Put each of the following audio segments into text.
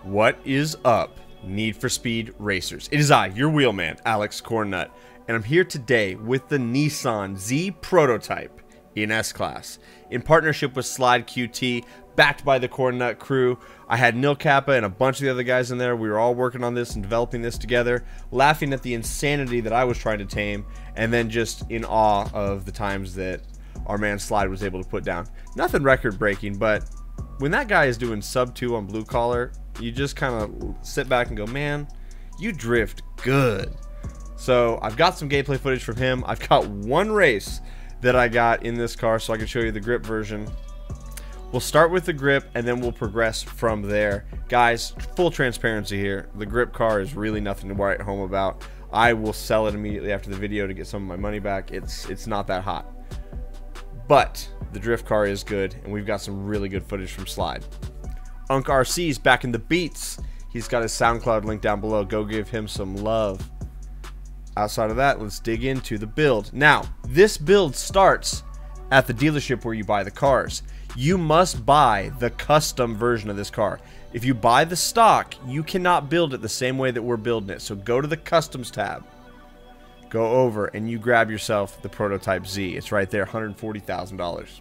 What is up, Need for Speed racers? It is I, your wheelman, Alex Cornnut, and I'm here today with the Nissan Z prototype in S-Class in partnership with SlideQT, backed by the Cornnut crew. I had Nil Kappa and a bunch of the other guys in there. We were all working on this and developing this together, laughing at the insanity that I was trying to tame, and then just in awe of the times that our man Slide was able to put down. Nothing record-breaking, but when that guy is doing sub 2 on blue collar, you just kind of sit back and go, man, you drift good. So I've got some gameplay footage from him. I've got one race that I got in this car so I can show you the grip version. We'll start with the grip and then we'll progress from there. Guys, full transparency here. The grip car is really nothing to write home about. I will sell it immediately after the video to get some of my money back. It's not that hot. But the drift car is good, and we've got some really good footage from Slide. Unk RC's back in the beats. He's got his SoundCloud link down below. Go give him some love. Outside of that, let's dig into the build. Now, this build starts at the dealership where you buy the cars. You must buy the custom version of this car. If you buy the stock, you cannot build it the same way that we're building it. So go to the customs tab. Go over and you grab yourself the Prototype Z. It's right there, $140,000.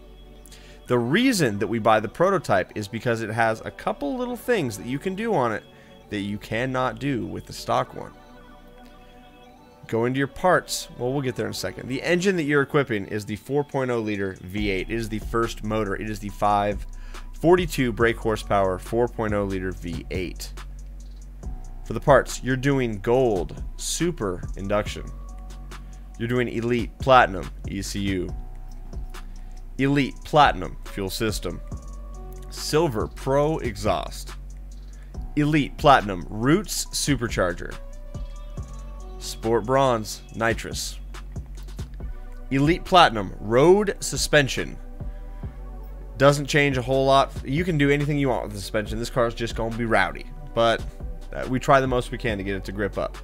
The reason that we buy the prototype is because it has a couple little things that you can do on it that you cannot do with the stock one. Go into your parts. Well, we'll get there in a second. The engine that you're equipping is the 4.0 liter V8. It is the first motor. It is the 542 brake horsepower 4.0 liter V8. For the parts, you're doing gold super induction. You're doing elite platinum ECU. Elite Platinum fuel system, Silver Pro exhaust, Elite Platinum Roots supercharger, Sport Bronze nitrous, Elite Platinum road suspension. Doesn't change a whole lot. You can do anything you want with the suspension. This car is just going to be rowdy, but we try the most we can to get it to grip up.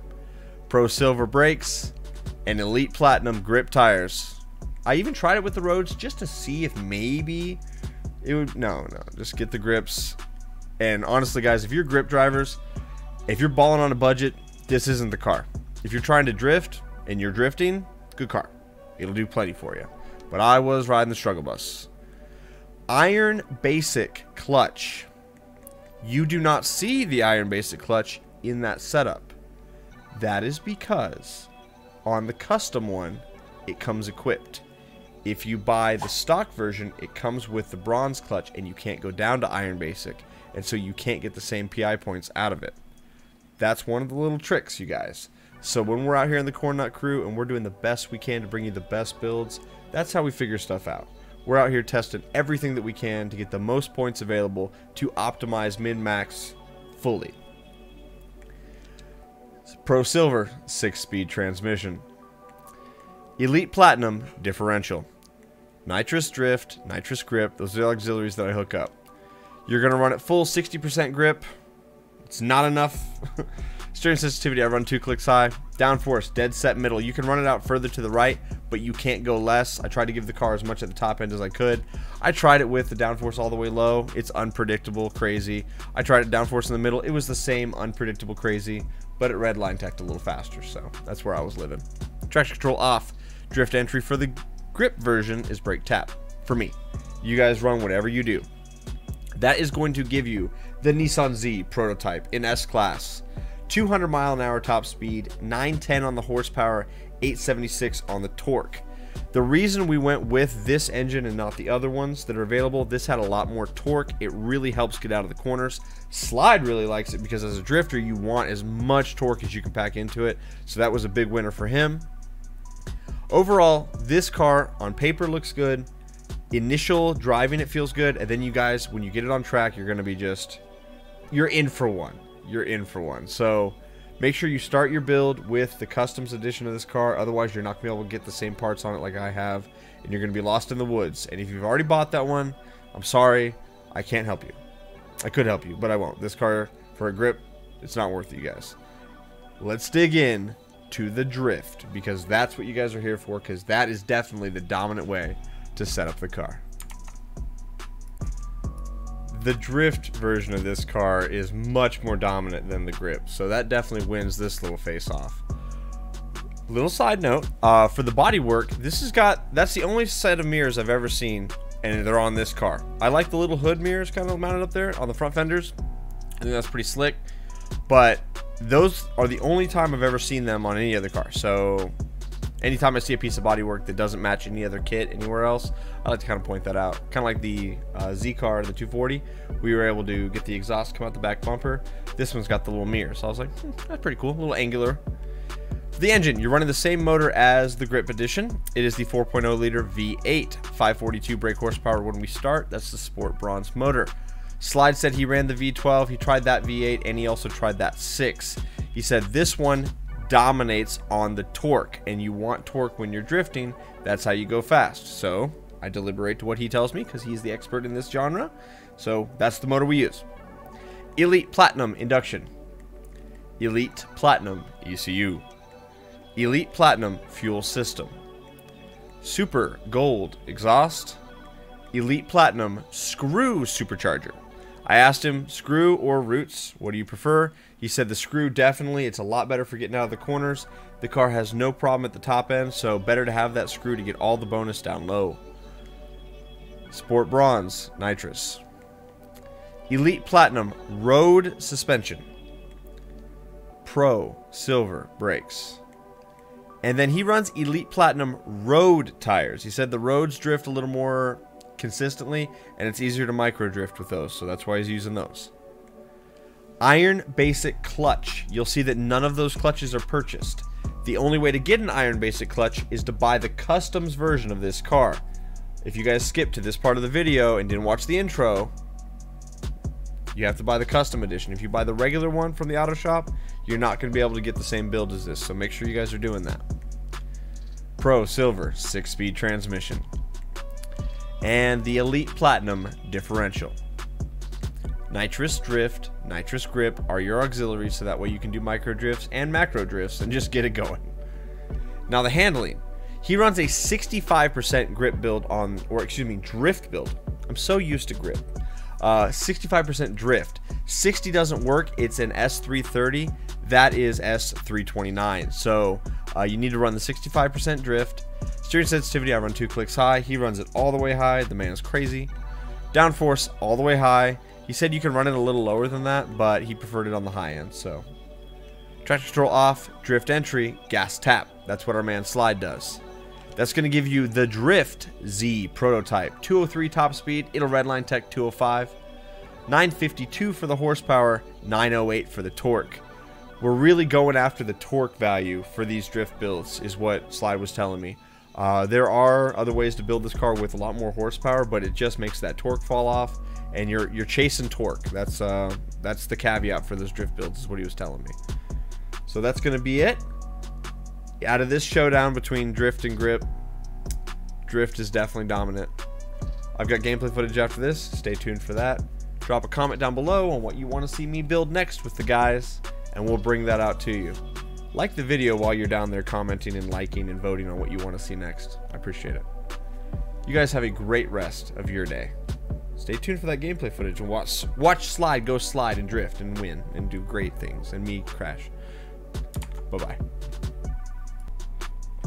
Pro Silver brakes and Elite Platinum grip tires. I even tried it with the roads just to see if maybe it would. No, just get the grips. And honestly, guys, if you're grip drivers, if you're balling on a budget, this isn't the car. If you're trying to drift and you're drifting, good car. It'll do plenty for you. But I was riding the struggle bus. Iron Basic clutch. You do not see the Iron Basic clutch in that setup. That is because on the custom one, it comes equipped. If you buy the stock version, it comes with the bronze clutch and you can't go down to Iron Basic, and so you can't get the same PI points out of it. That's one of the little tricks, you guys. So when we're out here in the Cornnut crew and we're doing the best we can to bring you the best builds, that's how we figure stuff out. We're out here testing everything that we can to get the most points available to optimize min-max fully. Pro Silver 6-speed transmission. Elite Platinum differential. Nitrous drift, nitrous grip. Those are the auxiliaries that I hook up. You're going to run it full 60% grip. It's not enough. Steering sensitivity, I run 2 clicks high. Downforce, dead set middle. You can run it out further to the right, but you can't go less. I tried to give the car as much at the top end as I could. I tried it with the downforce all the way low. It's unpredictable, crazy. I tried it downforce in the middle. It was the same, unpredictable, crazy, but it redline teched a little faster, so that's where I was living. Traction control off. Drift entry for the grip version is brake tap. For me, you guys run whatever you do. That is going to give you the Nissan Z prototype in S-Class. 200 mile an hour top speed, 910 on the horsepower, 876 on the torque. The reason we went with this engine and not the other ones that are available, this had a lot more torque. It really helps get out of the corners. Slide really likes it because as a drifter, you want as much torque as you can pack into it. So that was a big winner for him. Overall, this car on paper looks good. Initial driving, it feels good. And then you guys, when you get it on track, you're going to be just, you're in for one. You're in for one. So make sure you start your build with the customs edition of this car. Otherwise, you're not going to be able to get the same parts on it like I have. And you're going to be lost in the woods. And if you've already bought that one, I'm sorry. I can't help you. I could help you, but I won't. This car, for a grip, it's not worth it, you guys. Let's dig in to the drift, because that's what you guys are here for, because that is definitely the dominant way to set up the car. the drift version of this car is much more dominant than the grip, so that definitely wins this little face-off. Little side note, for the bodywork, that's the only set of mirrors I've ever seen, and they're on this car. I like the little hood mirrors kind of mounted up there on the front fenders. I think that's pretty slick, but those are the only time I've ever seen them on any other car. So anytime I see a piece of bodywork that doesn't match any other kit anywhere else, I like to kind of point that out. Kind of like the Z car, the 240, we were able to get the exhaust come out the back bumper. This one's got the little mirror, so I was like, that's pretty cool, a little angular. For the engine, you're running the same motor as the Grip Edition. It is the 4.0 liter V8, 542 brake horsepower when we start. That's the Sport Bronze motor. Slide said he ran the V12, he tried that V8, and he also tried that 6. He said this one dominates on the torque, and you want torque when you're drifting. That's how you go fast. So I deliberate to what he tells me because he's the expert in this genre. So that's the motor we use. Elite Platinum induction. Elite Platinum ECU. Elite Platinum fuel system. Super Gold exhaust. Elite Platinum screw supercharger. I asked him, screw or roots, what do you prefer? He said the screw definitely, it's a lot better for getting out of the corners. The car has no problem at the top end, so better to have that screw to get all the bonus down low. Sport Bronze nitrous. Elite Platinum road suspension. Pro Silver brakes. And then he runs Elite Platinum road tires. He said the roads drift a little more consistently, and it's easier to micro drift with those, so that's why he's using those. Iron Basic clutch. You'll see that none of those clutches are purchased. The only way to get an Iron Basic clutch is to buy the customs version of this car. If you guys skipped to this part of the video and didn't watch the intro, you have to buy the custom edition. If you buy the regular one from the auto shop, you're not going to be able to get the same build as this, so make sure you guys are doing that. Pro Silver 6-speed transmission. And the Elite Platinum differential. Nitrous drift, nitrous grip are your auxiliaries, so that way you can do micro drifts and macro drifts and just get it going. Now the handling. He runs a 65% grip build on, or excuse me, drift build. I'm so used to grip. 65% drift. 60 doesn't work. It's an S330. That is S329. So you need to run the 65% drift. Steering sensitivity, I run 2 clicks high. He runs it all the way high. The man is crazy. Downforce all the way high. He said you can run it a little lower than that, but he preferred it on the high end. So traction control off, drift entry, gas tap. That's what our man Slide does. That's going to give you the Drift Z prototype. 203 top speed. It'll redline tech 205. 952 for the horsepower. 908 for the torque. We're really going after the torque value for these drift builds, is what Slide was telling me. There are other ways to build this car with a lot more horsepower, but it just makes that torque fall off, and you're chasing torque. That's the caveat for those drift builds, is what he was telling me. So that's going to be it. Out of this showdown between drift and grip, drift is definitely dominant. I've got gameplay footage after this. Stay tuned for that. Drop a comment down below on what you want to see me build next with the guys, and we'll bring that out to you. Like the video while you're down there commenting and liking and voting on what you want to see next. I appreciate it. You guys have a great rest of your day. Stay tuned for that gameplay footage and watch Slide go slide and drift and win and do great things and me crash. Bye-bye.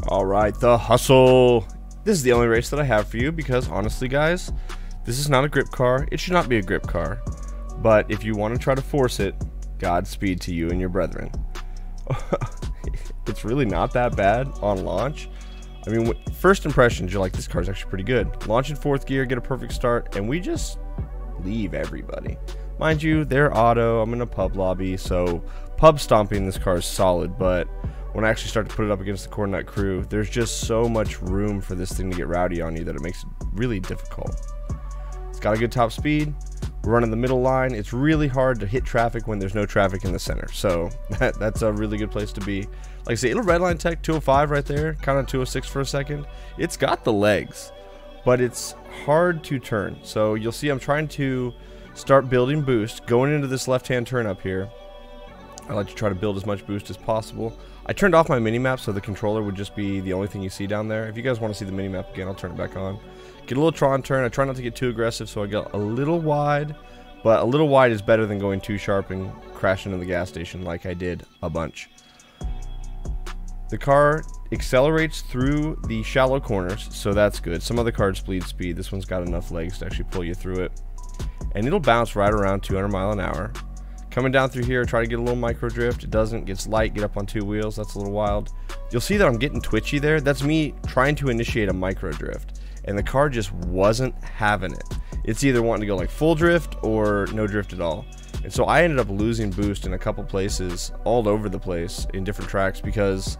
Alright, the hustle. This is the only race that I have for you because honestly guys, this is not a grip car. It should not be a grip car. But if you want to try to force it, Godspeed to you and your brethren. It's really not that bad on launch. I mean, first impressions, you're like, this car's actually pretty good. Launch in 4th gear, get a perfect start, and we just leave everybody. Mind you, they're auto. I'm in a pub lobby, so pub stomping this car is solid, but when I actually start to put it up against the Cornnut crew, there's just so much room for this thing to get rowdy on you that it makes it really difficult. It's got a good top speed. We're running the middle line. It's really hard to hit traffic when there's no traffic in the center, so that's a really good place to be. Like I say, it'll redline tech 205 right there, kind of 206 for a second. It's got the legs, but it's hard to turn. So you'll see I'm trying to start building boost going into this left-hand turn up here. I like to try to build as much boost as possible. I turned off my mini-map so the controller would just be the only thing you see down there. If you guys want to see the mini-map again, I'll turn it back on. Get a little Tron turn. I try not to get too aggressive, so I get a little wide, but a little wide is better than going too sharp and crashing into the gas station like I did a bunch. The car accelerates through the shallow corners, so that's good. Some other cars bleed speed. This one's got enough legs to actually pull you through it. And it'll bounce right around 200 miles an hour. Coming down through here, try to get a little micro drift. It doesn't, gets light, get up on 2 wheels. That's a little wild. You'll see that I'm getting twitchy there. That's me trying to initiate a micro drift, and the car just wasn't having it. It's either wanting to go like full drift or no drift at all. And so I ended up losing boost in a couple places all over the place in different tracks because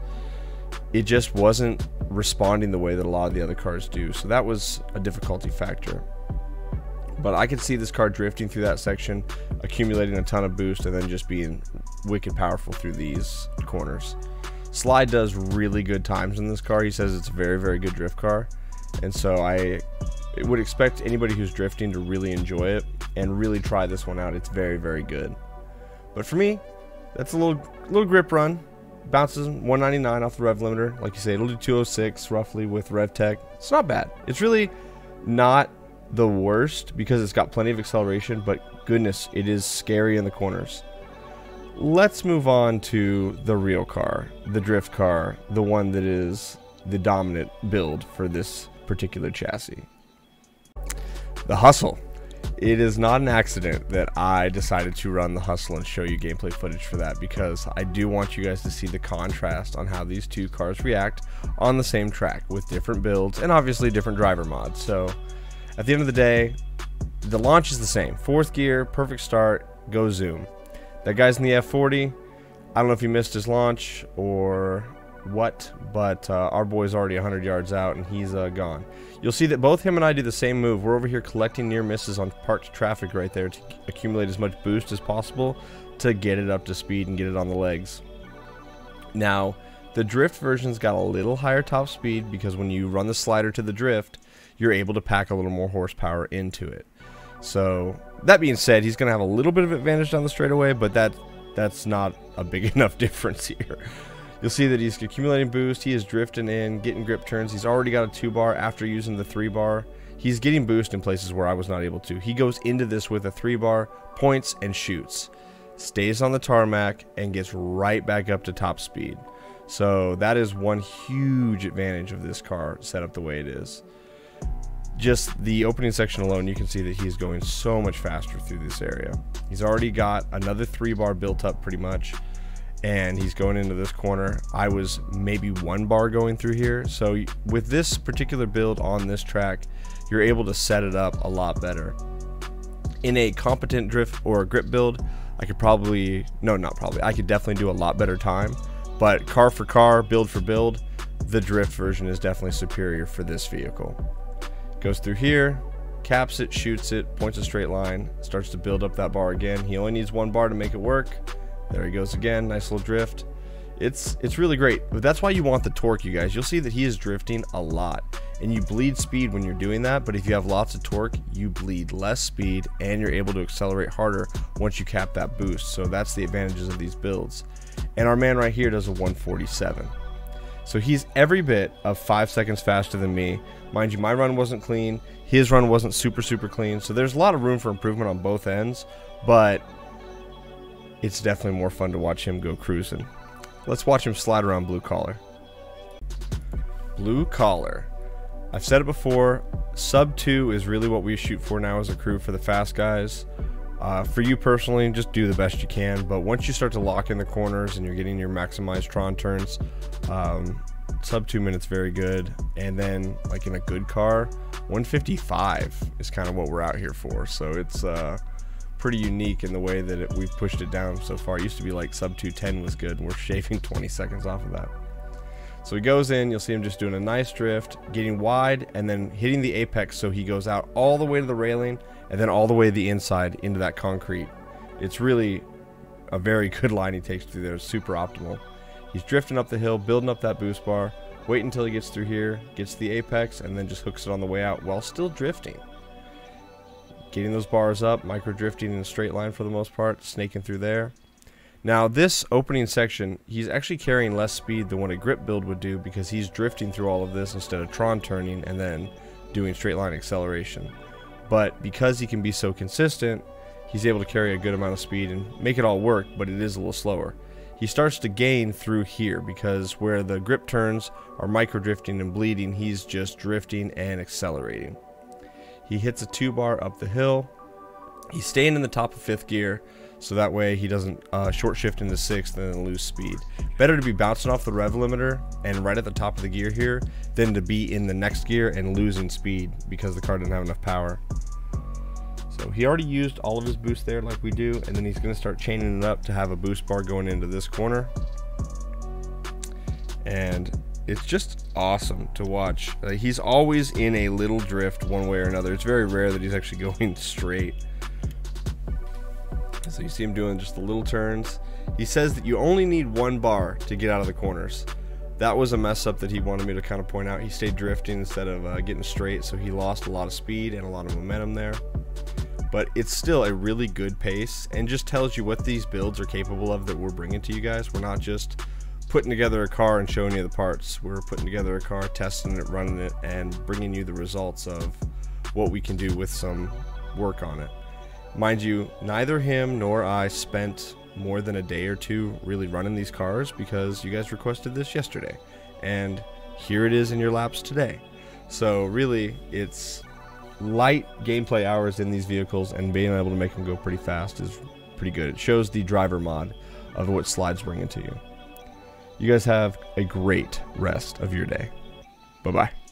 it just wasn't responding the way that a lot of the other cars do. So that was a difficulty factor. But I could see this car drifting through that section, accumulating a ton of boost, and then just being wicked powerful through these corners. Slide does really good times in this car. He says it's a very, very good drift car. And so I would expect anybody who's drifting to really enjoy it and really try this one out. It's very, very good. But for me, that's a little grip run. Bounces 199 off the rev limiter. Like you say, it'll do 206 roughly with rev tech. It's not bad. It's really not the worst because it's got plenty of acceleration, but goodness, it is scary in the corners. Let's move on to the real car, the drift car, the one that is the dominant build for this particular chassis. The Hustle. It is not an accident that I decided to run the Hustle and show you gameplay footage for that, because I do want you guys to see the contrast on how these two cars react on the same track with different builds and obviously different driver mods. So at the end of the day, the launch is the same. 4th gear, perfect start, go zoom. That guy's in the F40. I don't know if he missed his launch or what, but our boy's already 100 yards out and he's gone. You'll see that both him and I do the same move. We're over here collecting near misses on parked traffic right there to accumulate as much boost as possible to get it up to speed and get it on the legs. Now, the drift version's got a little higher top speed because when you run the slider to the drift, you're able to pack a little more horsepower into it. So that being said, he's going to have a little bit of advantage down the straightaway, but that's not a big enough difference here. You'll see that he's accumulating boost. He is drifting in, getting grip turns. He's already got a 2-bar after using the 3-bar. He's getting boost in places where I was not able to. He goes into this with a 3-bar, points and shoots, stays on the tarmac, and gets right back up to top speed. So that is one huge advantage of this car set up the way it is. Just the opening section alone, you can see that he's going so much faster through this area. He's already got another 3-bar built up pretty much, and he's going into this corner. I was maybe 1 bar going through here. So with this particular build on this track, you're able to set it up a lot better. In a competent drift or grip build, I could probably, no, not probably, I could definitely do a lot better time. But car for car, build for build, the drift version is definitely superior for this vehicle. Goes through here, caps it, shoots it, points a straight line, starts to build up that bar again. He only needs 1 bar to make it work. There he goes again, nice little drift. It's really great, but that's why you want the torque, you guys. You'll see that he is drifting a lot, and you bleed speed when you're doing that, but if you have lots of torque, you bleed less speed, and you're able to accelerate harder once you cap that boost. So that's the advantages of these builds. And our man right here does a 147. So he's every bit of 5 seconds faster than me. Mind you, my run wasn't clean. His run wasn't super clean. So there's a lot of room for improvement on both ends, but it's definitely more fun to watch him go cruising. Let's watch him slide around blue collar. Blue collar. I've said it before, sub 2 is really what we shoot for now as a crew for the fast guys. For you personally, just do the best you can, but once you start to lock in the corners and you're getting your maximized Tron turns, sub 2 minutes very good. And then like in a good car, 155 is kind of what we're out here for. So it's pretty unique in the way that we've pushed it down so far. It used to be like sub 210 was good, and we're shaving 20 seconds off of that. So he goes in, you'll see him just doing a nice drift, getting wide, and then hitting the apex, so he goes out all the way to the railing, and then all the way to the inside into that concrete. It's really a very good line he takes through there. It's super optimal. He's drifting up the hill, building up that boost bar, wait until he gets through here, gets to the apex, and then just hooks it on the way out while still drifting. Getting those bars up, micro drifting in a straight line for the most part, snaking through there. Now this opening section, he's actually carrying less speed than what a grip build would do because he's drifting through all of this instead of Tron turning and then doing straight line acceleration. But because he can be so consistent, he's able to carry a good amount of speed and make it all work, but it is a little slower. He starts to gain through here because where the grip turns are micro drifting and bleeding, he's just drifting and accelerating. He hits a 2-bar up the hill. He's staying in the top of 5th gear, so that way he doesn't short shift into 6th and then lose speed. Better to be bouncing off the rev limiter and right at the top of the gear here than to be in the next gear and losing speed because the car didn't have enough power. So he already used all of his boost there like we do, and then he's going to start chaining it up to have a boost bar going into this corner. And it's just awesome to watch. He's always in a little drift one way or another. It's very rare that he's actually going straight. So you see him doing just the little turns. He says that you only need 1 bar to get out of the corners. That was a mess up that he wanted me to kind of point out. He stayed drifting instead of getting straight, so he lost a lot of speed and a lot of momentum there. But it's still a really good pace and just tells you what these builds are capable of that we're bringing to you guys. We're not just putting together a car and showing you the parts. We're putting together a car, testing it, running it, and bringing you the results of what we can do with some work on it. Mind you, neither him nor I spent more than a day or two really running these cars because you guys requested this yesterday. And here it is in your laps today. So really, it's light gameplay hours in these vehicles, and being able to make them go pretty fast is pretty good. It shows the driver mod of what Slide's bringing to you. You guys have a great rest of your day. Bye-bye.